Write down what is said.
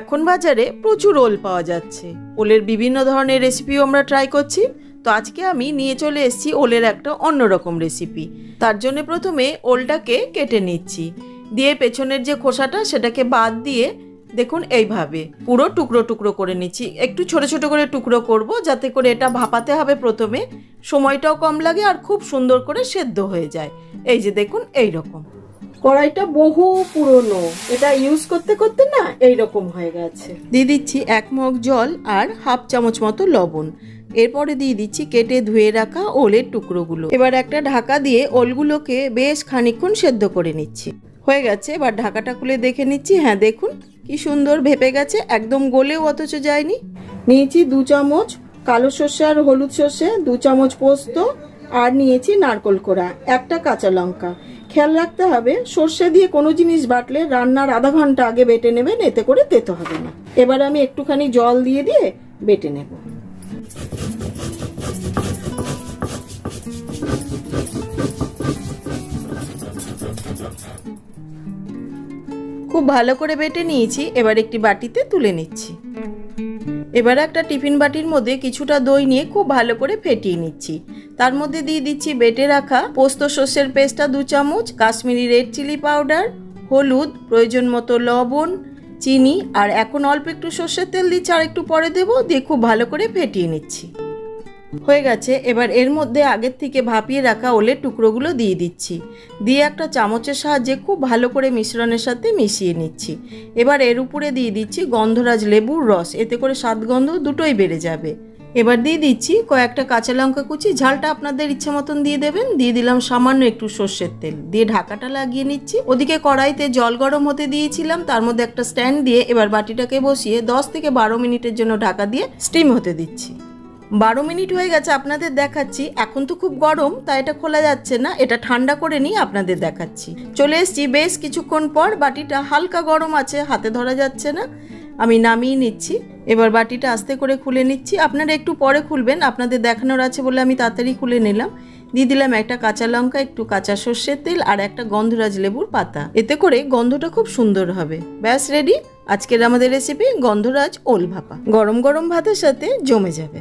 এখন বাজারে প্রচুর ওল পাওয়া যাচ্ছে। ওলের বিভিন্ন ধরনের রেসিপিও আমরা ট্রাই করছি। তো আজকে আমি নিয়ে চলে এসেছি ওলের একটা অন্যরকম রেসিপি। তার জন্য প্রথমে ওলটাকে কেটে নিচ্ছি, দিয়ে পেছনের যে খোসাটা সেটাকে বাদ দিয়ে দেখুন এইভাবে পুরো টুকরো টুকরো করে নিচ্ছি। একটু ছোট ছোট করে টুকরো করব, যাতে করে এটা ভাপাতে হবে প্রথমে, সময়টাও কম লাগে আর খুব সুন্দর করে সেদ্ধ হয়ে যায়। এই যে দেখুন এইরকম। কড়াইটা বহু পুরনো, এটা ইউজ করতে করতে না এইরকম হয়ে গেছে। দিয়ে দিচ্ছি 1 মগ জল আর হাফ চামচ মতো লবণ। এরপরে দিয়ে দিচ্ছি কেটে ধুয়ে রাখা ওলের টুকরোগুলো। এবার একটা ঢাকা দিয়ে ওলগুলোকে বেশ খানিকক্ষণ সেদ্ধ করে নিচ্ছি। হয়ে গেছে, এবার ঢাকাটা খুলে দেখে নিচ্ছি। হ্যাঁ দেখুন কি সুন্দর ভেপে গেছে, একদম গলেও অথচ যায়নি। নিয়েছি 2 চামচ কালো সর্ষে আর হলুদ সর্ষে, 2 চামচ পোস্ত, আর নিয়েছি নারকোল কোড়া, একটা কাঁচা লঙ্কা। খেয়াল রাখতে হবে সর্ষে দিয়ে কোনো জিনিস বাটলে রান্নার আধা ঘন্টা আগে বেটে নেবেন, এতে করে তেতো হবে না। এবার আমি একটুখানি জল দিয়ে বেটে নেব। খুব ভালো করে বেটে নিয়েছি, এবার একটি বাটিতে তুলে নিচ্ছি। এবার একটা টিফিন বাটির মধ্যে কিছুটা দই নিয়ে খুব ভালো করে ফেটিয়ে নিচ্ছি। তার মধ্যে দিয়ে দিচ্ছি বেটে রাখা পোস্ত সর্ষের পেস্টটা 2 চামচ, কাশ্মীরি রেড চিলি পাউডার, হলুদ, প্রয়োজন মতো লবণ, চিনি, আর এখন অল্প একটু সর্ষের তেল দিচ্ছি, আর একটু পরে দেবো, দিয়ে খুব ভালো করে ফেটিয়ে নিচ্ছি। হয়ে গেছে, এবার এর মধ্যে আগের থেকে ভাপিয়ে রাখা ওলের টুকরোগুলো দিয়ে দিচ্ছি, দিয়ে একটা চামচের সাহায্যে খুব ভালো করে মিশ্রণের সাথে মিশিয়ে নিচ্ছি। এবার এর উপরে দিয়ে দিচ্ছি গন্ধরাজ লেবুর রস, এতে করে স্বাদ গন্ধ দুটোই বেড়ে যাবে। এবার দিয়ে দিচ্ছি কয়েকটা কাঁচা লঙ্কা কুচি, ঝালটা আপনাদের ইচ্ছা মতন দিয়ে দেবেন। দিয়ে দিলাম সামান্য একটু সর্ষের তেল, দিয়ে ঢাকাটা লাগিয়ে নিচ্ছি। ওদিকে কড়াইতে জল গরম হতে দিয়েছিলাম, তার মধ্যে একটা স্ট্যান্ড দিয়ে এবার বাটিটাকে বসিয়ে 10 থেকে 12 মিনিটের জন্য ঢাকা দিয়ে স্টিম হতে দিচ্ছি। 12 মিনিট হয়ে গেছে, আপনাদের দেখাচ্ছি। এখন তো খুব গরম, তাই এটা খোলা যাচ্ছে না, এটা ঠান্ডা করে নিয়ে আপনাদের দেখাচ্ছি। চলে এসেছি বেশ কিছুক্ষণ পর, বাটিটা হালকা গরম আছে, হাতে ধরা যাচ্ছে না। আমি নামিয়ে নিচ্ছি। এবার বাটিটা আস্তে করে খুলে নিচ্ছি, আপনারা একটু পরে খুলবেন, আপনাদের দেখানোর আছে বলে আমি তাড়াতাড়ি খুলে নিলাম। দিয়ে দিলাম একটা কাঁচা লঙ্কা, একটু কাঁচা সর্ষের তেল, আর একটা গন্ধরাজ লেবুর পাতা, এতে করে গন্ধটা খুব সুন্দর হবে। ব্যাস রেডি আজকের আমাদের রেসিপি গন্ধরাজ ওল ভাপা। গরম গরম ভাতের সাথে জমে যাবে।